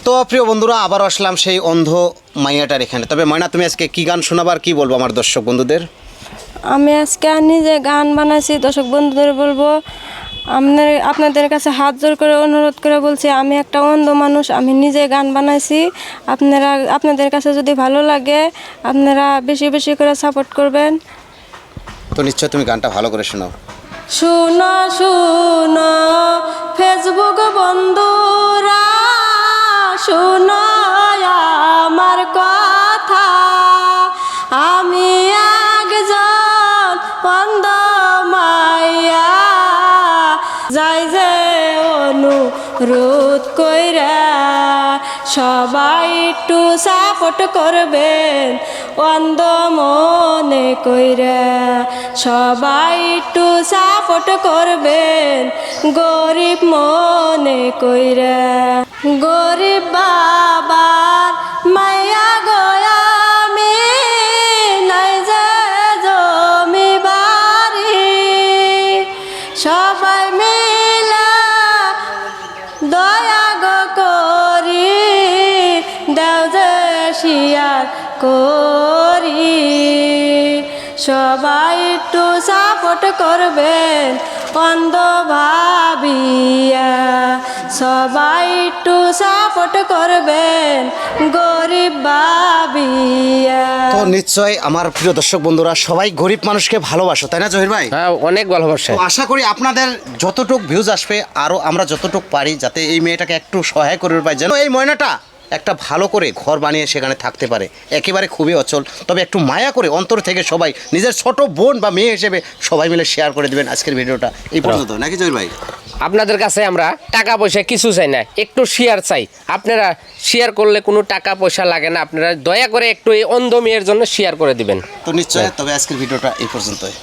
তো প্রিয় বন্ধুরা আবার আসলাম সেই অন্ধ মাইয়াটার এখানে। তবে ময়না, তুমি আজকে কি গান শোনাবার, কি বলবো আমার দর্শক বন্ধুদের? আমি আজকে নিজে গান বানাইছি, দর্শক বন্ধুদের বলবো আপনাদের কাছে হাত জোর করে অনুরোধ করে বলছি, আমি একটা অন্ধ মানুষ, আমি নিজে গান বানাইছি। আপনাদের কাছে যদি ভালো লাগে আপনারা বেশি বেশি করে সাপোর্ট করবেন। তো নিশ্চয় তুমি গানটা ভালো করে শোনাও। শুনো শুনো ফেসবুক বন্ধুরা, শুনো আমার কথা, আমি একজন অন্ধ মাইয়া, যাই যে অনুরোধ কইরা সবাই একটু সাপোর্ট করবেন, অন্ধ মনে কইরা সবাই একটু সাপোর্ট করবেন, গরিব মনে কইরা। গরিব বাবার মাইয়া গয়ামি, নাই যে জমি বাড়ি, সবাই মিলা দয়া গো করি দাও যে শিয়ার করি, সবাই একটু সাপোর্ট করবেন অন্ধ ভাবিয়া, সবাই একটু সাপোর্ট করবেন গরিব ভাবিয়া। তো নিশ্চয় আমার প্রিয় দর্শক বন্ধুরা সবাই গরিব মানুষকে ভালোবাসো, তাই না জহির ভাই? হ্যাঁ, অনেক ভালোবাসে। তো আশা করি আপনাদের যতটুক ভিউজ আসবে, আরও আমরা যতটুক পারি যাতে এই মেয়েটাকে একটু সহায় করতে পারি, যেন এই ময়নাটা একটা ভালো করে ঘর বানিয়ে সেখানে থাকতে পারে। একেবারে খুবই অচল, তবে একটু মায়া করে অন্তর থেকে সবাই নিজের ছোট বোন বা মেয়ে হিসেবে সবাই মিলে শেয়ার করে দেবেন আজকের ভিডিওটা এই পর্যন্ত, নাকি জহির ভাই? আপনাদের কাছে আমরা টাকা পয়সা কিছু চাই না, একটু শেয়ার চাই। আপনারা শেয়ার করলে কোনো টাকা পয়সা লাগে না, আপনারা দয়া করে একটু এই অন্ধ মেয়ের জন্য শেয়ার করে দিবেন। তো নিশ্চয়, তবে আজকের ভিডিওটা এই পর্যন্তই।